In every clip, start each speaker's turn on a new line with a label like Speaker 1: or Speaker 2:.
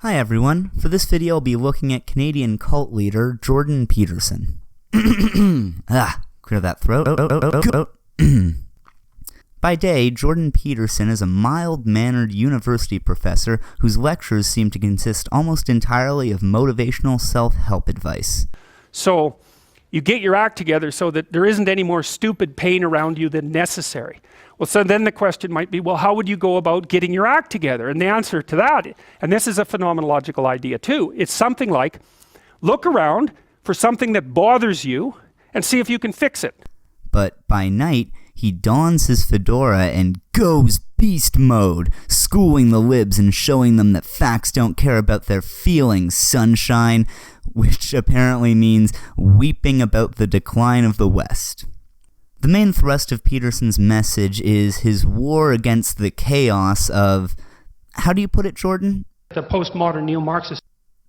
Speaker 1: Hi everyone, for this video I'll be looking at Canadian cult leader Jordan Peterson. Clear that throat. By day, Jordan Peterson is a mild-mannered university professor whose lectures seem to consist almost entirely of motivational self-help advice.
Speaker 2: So you get your act together so that there isn't any more stupid pain around you than necessary. Well, so then the question might be, well, how would you go about getting your act together? And the answer to that, and this is a phenomenological idea too, it's something like, look around for something that bothers you and see if you can fix it.
Speaker 1: But by night, he dons his fedora and goes beast mode, schooling the libs and showing them that facts don't care about their feelings, sunshine, which apparently means weeping about the decline of the West. The main thrust of Peterson's message is his war against the chaos of, how do you put it, Jordan?
Speaker 2: The postmodern neo-Marxist.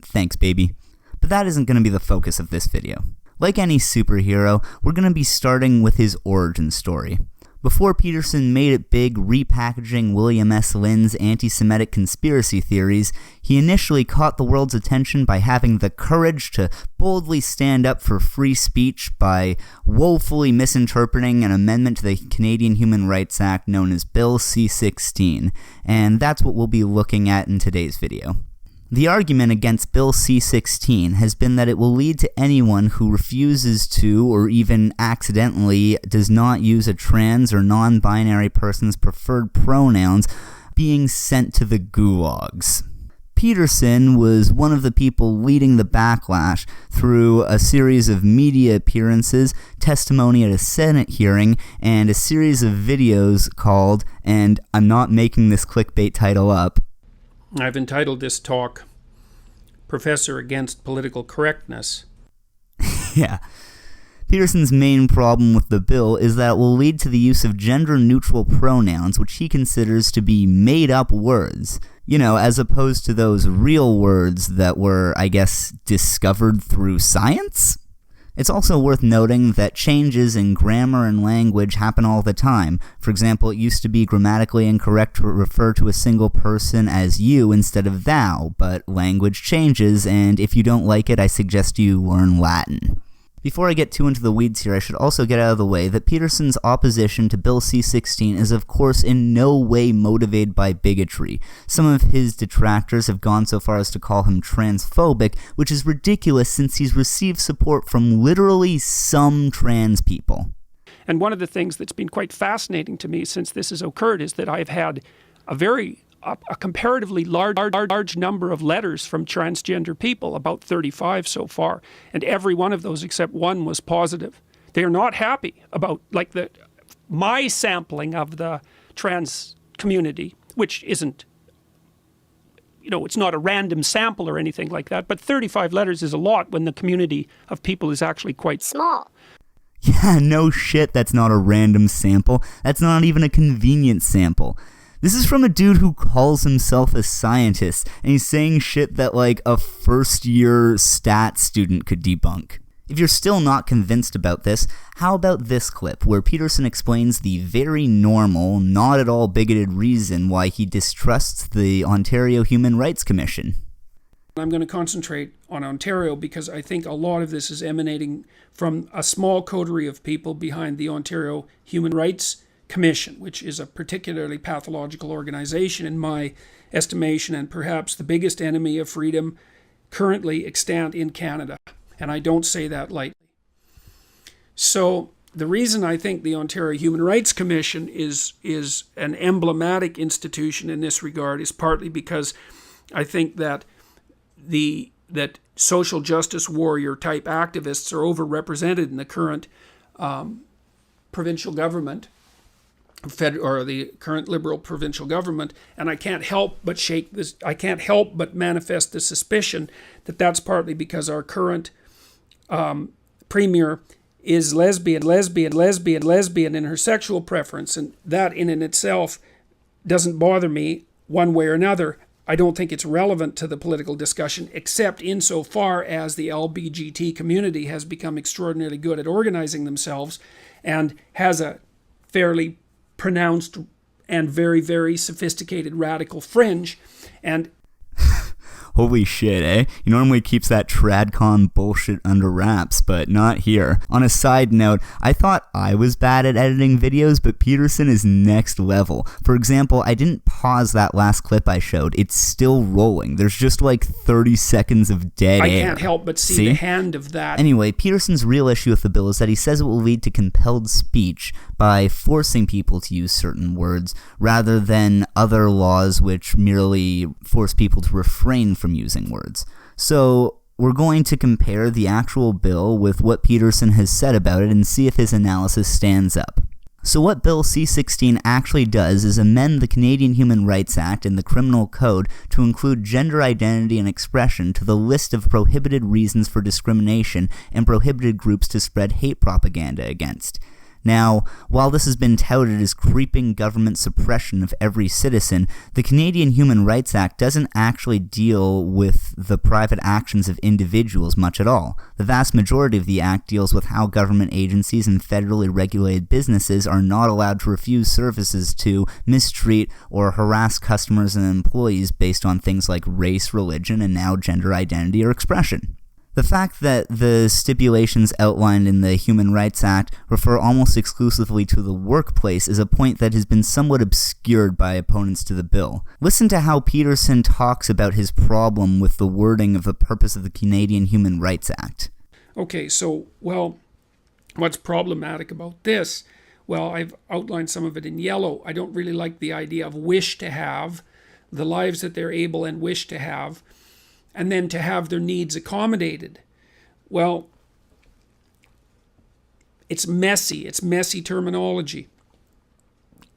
Speaker 1: Thanks, baby. But that isn't going to be the focus of this video. Like any superhero, we're going to be starting with his origin story. Before Peterson made it big repackaging William S. Lynn's anti-Semitic conspiracy theories, he initially caught the world's attention by having the courage to boldly stand up for free speech by woefully misinterpreting an amendment to the Canadian Human Rights Act known as Bill C-16, and that's what we'll be looking at in today's video. The argument against Bill C-16 has been that it will lead to anyone who refuses to, or even accidentally does not use a trans or non-binary person's preferred pronouns, being sent to the gulags. Peterson was one of the people leading the backlash through a series of media appearances, testimony at a Senate hearing, and a series of videos called, and I'm not making this clickbait title up,
Speaker 2: I've entitled this talk, Professor Against Political Correctness.
Speaker 1: Yeah. Peterson's main problem with the bill is that it will lead to the use of gender-neutral pronouns, which he considers to be made-up words. You know, as opposed to those real words that were, I guess, discovered through science? It's also worth noting that changes in grammar and language happen all the time. For example, it used to be grammatically incorrect to refer to a single person as you instead of thou, but language changes, and if you don't like it, I suggest you learn Latin. Before I get too into the weeds here, I should also get out of the way that Peterson's opposition to Bill C-16 is of course in no way motivated by bigotry. Some of his detractors have gone so far as to call him transphobic, which is ridiculous since he's received support from literally some trans people.
Speaker 2: And one of the things that's been quite fascinating to me since this has occurred is that I've had a comparatively large number of letters from transgender people, about 35 so far, and every one of those except one was positive. They are not happy about my sampling of the trans community, which isn't, it's not a random sample or anything like that, but 35 letters is a lot when the community of people is actually quite small.
Speaker 1: Yeah, no shit, that's not a random sample. That's not even a convenient sample. This is from a dude who calls himself a scientist, and he's saying shit that, like, a first-year stat student could debunk. If you're still not convinced about this, how about this clip, where Peterson explains the very normal, not at all bigoted reason why he distrusts the Ontario Human Rights Commission.
Speaker 2: I'm going to concentrate on Ontario because I think a lot of this is emanating from a small coterie of people behind the Ontario Human Rights Commission, which is a particularly pathological organization in my estimation, and perhaps the biggest enemy of freedom currently extant in Canada. And I don't say that lightly. So the reason I think the Ontario Human Rights Commission is an emblematic institution in this regard is partly because I think that that social justice warrior type activists are overrepresented in the current provincial government, or the current Liberal provincial government, and I can't help but manifest the suspicion that that's partly because our current premier is lesbian in her sexual preference, and that in and itself doesn't bother me one way or another. I don't think it's relevant to the political discussion, except insofar as the LBGT community has become extraordinarily good at organizing themselves and has a fairly pronounced and very, very sophisticated radical fringe. And
Speaker 1: Holy shit, eh? He normally keeps that tradcon bullshit under wraps, but not here. On a side note, I thought I was bad at editing videos, but Peterson is next level. For example, I didn't pause that last clip I showed. It's still rolling. There's just like 30 seconds of dead air.
Speaker 2: I can't help but see the hand of that.
Speaker 1: Anyway, Peterson's real issue with the bill is that he says it will lead to compelled speech by forcing people to use certain words, rather than other laws which merely force people to refrain from using words. So we're going to compare the actual bill with what Peterson has said about it and see if his analysis stands up. So what Bill C-16 actually does is amend the Canadian Human Rights Act and the Criminal Code to include gender identity and expression to the list of prohibited reasons for discrimination and prohibited groups to spread hate propaganda against. Now, while this has been touted as creeping government suppression of every citizen, the Canadian Human Rights Act doesn't actually deal with the private actions of individuals much at all. The vast majority of the act deals with how government agencies and federally regulated businesses are not allowed to refuse services to, mistreat, or harass customers and employees based on things like race, religion, and now gender identity or expression. The fact that the stipulations outlined in the Human Rights Act refer almost exclusively to the workplace is a point that has been somewhat obscured by opponents to the bill. Listen to how Peterson talks about his problem with the wording of the purpose of the Canadian Human Rights Act.
Speaker 2: Okay, so, what's problematic about this? Well, I've outlined some of it in yellow. I don't really like the idea of wish to have, the lives that they're able and wish to have, and then to have their needs accommodated. Well, it's messy terminology.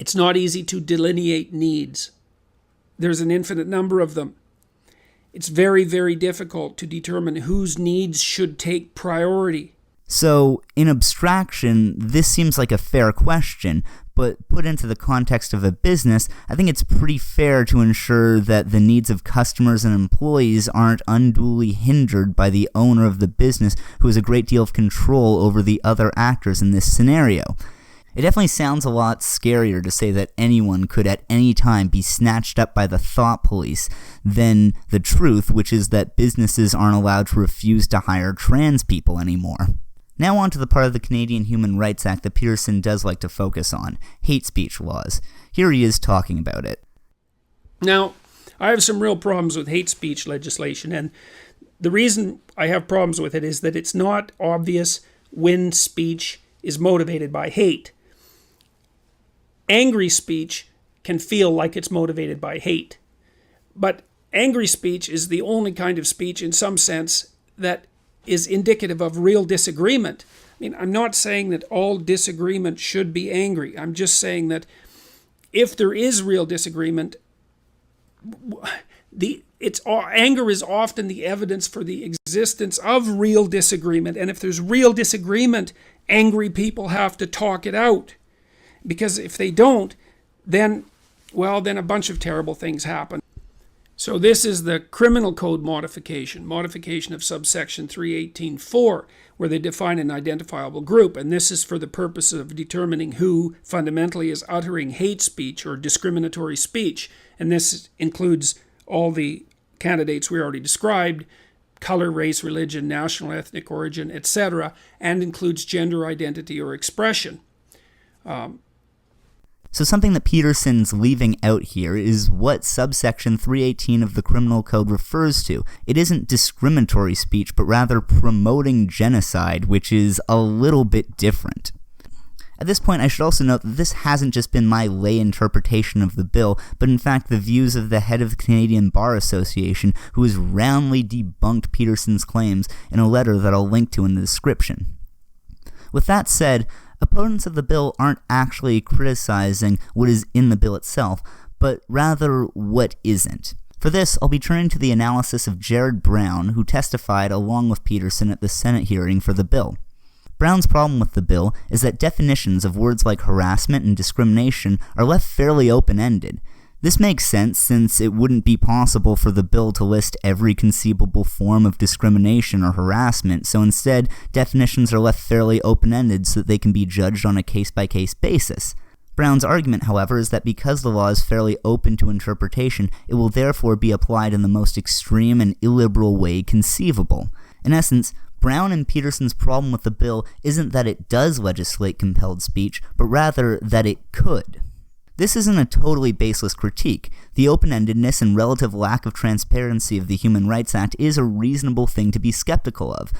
Speaker 2: It's not easy to delineate needs. There's an infinite number of them. It's very, very difficult to determine whose needs should take priority.
Speaker 1: So, in abstraction, this seems like a fair question, but put into the context of a business, I think it's pretty fair to ensure that the needs of customers and employees aren't unduly hindered by the owner of the business, who has a great deal of control over the other actors in this scenario. It definitely sounds a lot scarier to say that anyone could at any time be snatched up by the thought police than the truth, which is that businesses aren't allowed to refuse to hire trans people anymore. Now on to the part of the Canadian Human Rights Act that Peterson does like to focus on, hate speech laws. Here he is talking about it.
Speaker 2: Now, I have some real problems with hate speech legislation, and the reason I have problems with it is that it's not obvious when speech is motivated by hate. Angry speech can feel like it's motivated by hate, but angry speech is the only kind of speech in some sense that is indicative of real disagreement. I mean, I'm not saying that all disagreement should be angry. I'm just saying that if there is real disagreement, anger is often the evidence for the existence of real disagreement. And if there's real disagreement, angry people have to talk it out. Because if they don't, then a bunch of terrible things happen. So this is the Criminal Code modification of subsection 318.4, where they define an identifiable group. And this is for the purpose of determining who fundamentally is uttering hate speech or discriminatory speech. And this includes all the candidates we already described, color, race, religion, national, ethnic origin, etc., and includes gender identity or expression.
Speaker 1: So something that Peterson's leaving out here is what subsection 318 of the Criminal Code refers to. It isn't discriminatory speech, but rather promoting genocide, which is a little bit different. At this point, I should also note that this hasn't just been my lay interpretation of the bill, but in fact the views of the head of the Canadian Bar Association, who has roundly debunked Peterson's claims in a letter that I'll link to in the description. With that said, opponents of the bill aren't actually criticizing what is in the bill itself, but rather what isn't. For this, I'll be turning to the analysis of Jared Brown, who testified along with Peterson at the Senate hearing for the bill. Brown's problem with the bill is that definitions of words like harassment and discrimination are left fairly open-ended. This makes sense since it wouldn't be possible for the bill to list every conceivable form of discrimination or harassment, so instead, definitions are left fairly open-ended so that they can be judged on a case-by-case basis. Brown's argument, however, is that because the law is fairly open to interpretation, it will therefore be applied in the most extreme and illiberal way conceivable. In essence, Brown and Peterson's problem with the bill isn't that it does legislate compelled speech, but rather that it could. This isn't a totally baseless critique. The open-endedness and relative lack of transparency of the Human Rights Act is a reasonable thing to be skeptical of.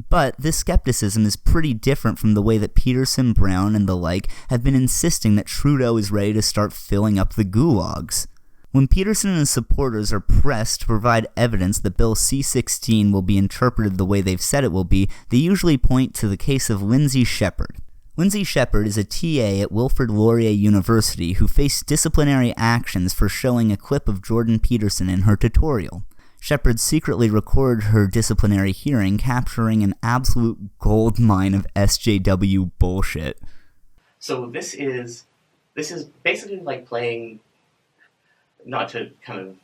Speaker 1: But this skepticism is pretty different from the way that Peterson, Brown, and the like have been insisting that Trudeau is ready to start filling up the gulags. When Peterson and his supporters are pressed to provide evidence that Bill C-16 will be interpreted the way they've said it will be, they usually point to the case of Lindsay Shepherd. Lindsay Shepherd is a TA at Wilfrid Laurier University who faced disciplinary actions for showing a clip of Jordan Peterson in her tutorial. Shepherd secretly recorded her disciplinary hearing, capturing an absolute goldmine of SJW bullshit.
Speaker 3: So this is basically like playing, not to kind of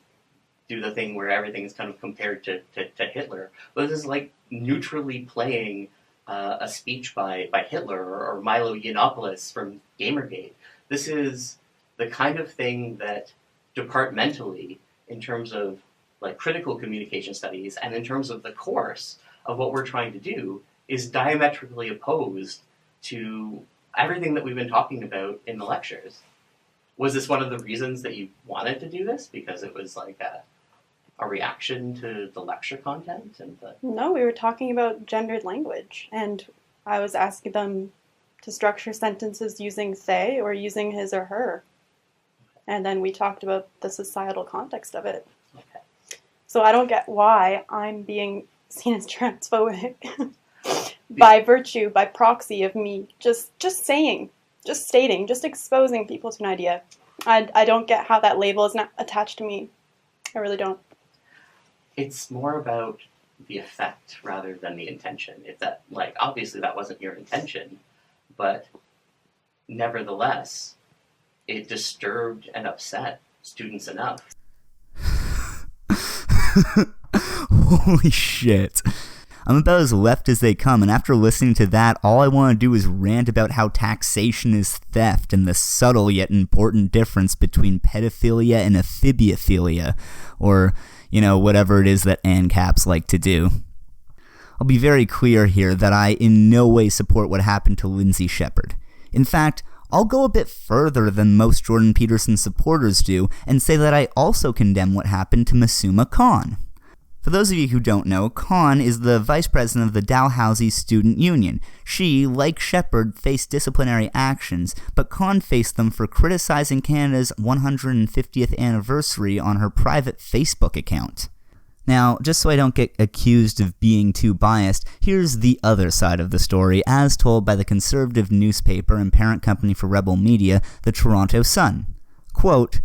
Speaker 3: do the thing where everything is kind of compared to Hitler, but this is like neutrally playing a speech by Hitler or Milo Yiannopoulos from Gamergate. This is the kind of thing that departmentally, in terms of like critical communication studies and in terms of the course of what we're trying to do, is diametrically opposed to everything that we've been talking about in the lectures. Was this one of the reasons that you wanted to do this? Because it was like a reaction to the lecture content?
Speaker 4: No, we were talking about gendered language, and I was asking them to structure sentences using they or using his or her. And then we talked about the societal context of it.
Speaker 3: Okay.
Speaker 4: So I don't get why I'm being seen as transphobic by virtue, by proxy of me just saying, just stating, just exposing people to an idea. I don't get how that label is not attached to me. I really don't.
Speaker 3: It's more about the effect rather than the intention. It's that, like, obviously that wasn't your intention, but nevertheless, it disturbed and upset students enough.
Speaker 1: Holy shit. I'm about as left as they come, and after listening to that, all I want to do is rant about how taxation is theft and the subtle yet important difference between pedophilia and amphibiophilia, or, whatever it is that ANCAPs like to do. I'll be very clear here that I in no way support what happened to Lindsay Shepherd. In fact, I'll go a bit further than most Jordan Peterson supporters do and say that I also condemn what happened to Masuma Khan. For those of you who don't know, Khan is the vice president of the Dalhousie Student Union. She, like Shepherd, faced disciplinary actions, but Khan faced them for criticizing Canada's 150th anniversary on her private Facebook account. Now, just so I don't get accused of being too biased, here's the other side of the story, as told by the conservative newspaper and parent company for Rebel Media, the Toronto Sun. Quote,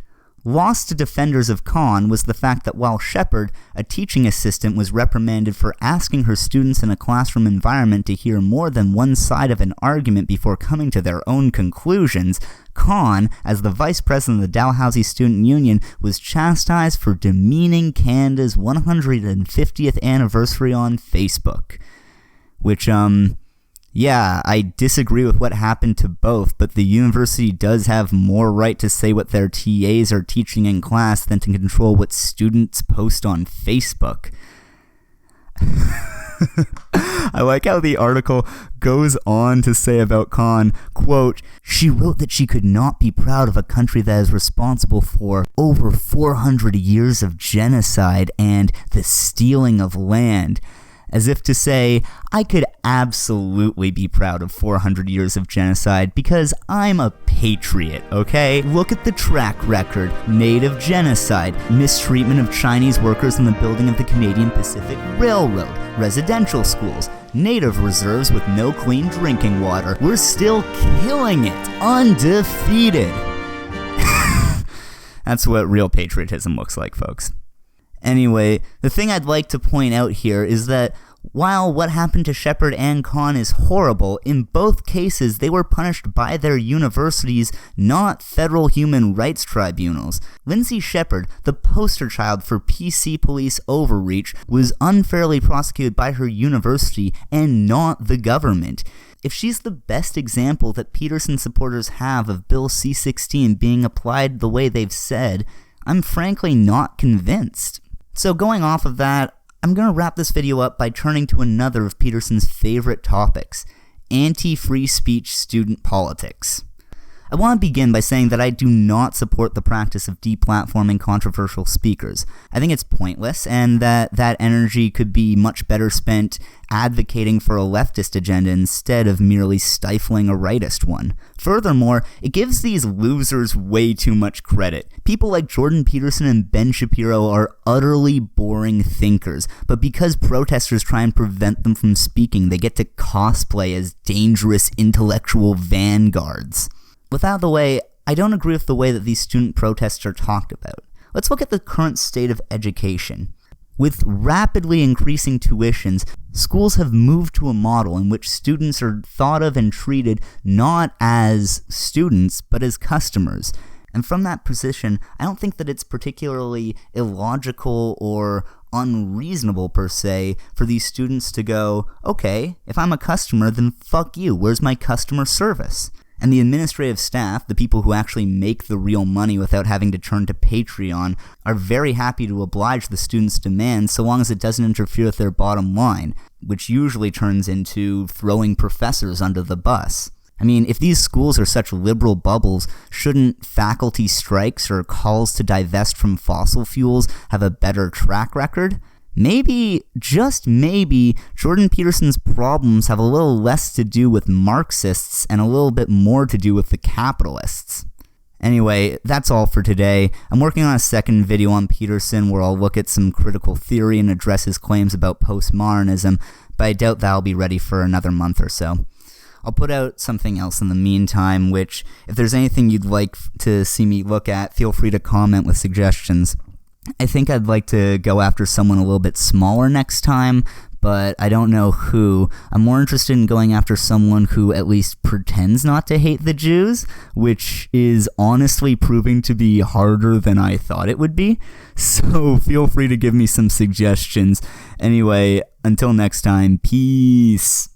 Speaker 1: "Lost to defenders of Khan was the fact that while Shepherd, a teaching assistant, was reprimanded for asking her students in a classroom environment to hear more than one side of an argument before coming to their own conclusions, Khan, as the vice president of the Dalhousie Student Union, was chastised for demeaning Canada's 150th anniversary on Facebook." Which, yeah, I disagree with what happened to both, but the university does have more right to say what their TAs are teaching in class than to control what students post on Facebook. I like how the article goes on to say about Khan, quote, "She wrote that she could not be proud of a country that is responsible for over 400 years of genocide and the stealing of land." As if to say, I could absolutely be proud of 400 years of genocide because I'm a patriot, okay? Look at the track record. Native genocide, mistreatment of Chinese workers in the building of the Canadian Pacific Railroad, residential schools, native reserves with no clean drinking water. We're still killing it, undefeated. That's what real patriotism looks like, folks. Anyway, the thing I'd like to point out here is that while what happened to Shepherd and Khan is horrible, in both cases they were punished by their universities, not federal human rights tribunals. Lindsay Shepherd, the poster child for PC police overreach, was unfairly prosecuted by her university and not the government. if she's the best example that Peterson supporters have of Bill C-16 being applied the way they've said, I'm frankly not convinced. So going off of that, I'm going to wrap this video up by turning to another of Peterson's favorite topics, anti-free speech student politics. I want to begin by saying that I do not support the practice of deplatforming controversial speakers. I think it's pointless, and that energy could be much better spent advocating for a leftist agenda instead of merely stifling a rightist one. Furthermore, it gives these losers way too much credit. People like Jordan Peterson and Ben Shapiro are utterly boring thinkers, but because protesters try and prevent them from speaking, they get to cosplay as dangerous intellectual vanguards. With that out of the way, I don't agree with the way that these student protests are talked about. Let's look at the current state of education. With rapidly increasing tuitions, schools have moved to a model in which students are thought of and treated not as students, but as customers. And from that position, I don't think that it's particularly illogical or unreasonable per se for these students to go, okay, if I'm a customer, then fuck you, where's my customer service? And the administrative staff, the people who actually make the real money without having to turn to Patreon, are very happy to oblige the students' demands so long as it doesn't interfere with their bottom line, which usually turns into throwing professors under the bus. I mean, if these schools are such liberal bubbles, shouldn't faculty strikes or calls to divest from fossil fuels have a better track record? Maybe, just maybe, Jordan Peterson's problems have a little less to do with Marxists and a little bit more to do with the capitalists. Anyway, that's all for today. I'm working on a second video on Peterson where I'll look at some critical theory and address his claims about postmodernism, but I doubt that'll be ready for another month or so. I'll put out something else in the meantime, which, if there's anything you'd like to see me look at, feel free to comment with suggestions. I think I'd like to go after someone a little bit smaller next time, but I don't know who. I'm more interested in going after someone who at least pretends not to hate the Jews, which is honestly proving to be harder than I thought it would be. So feel free to give me some suggestions. Anyway, until next time, peace.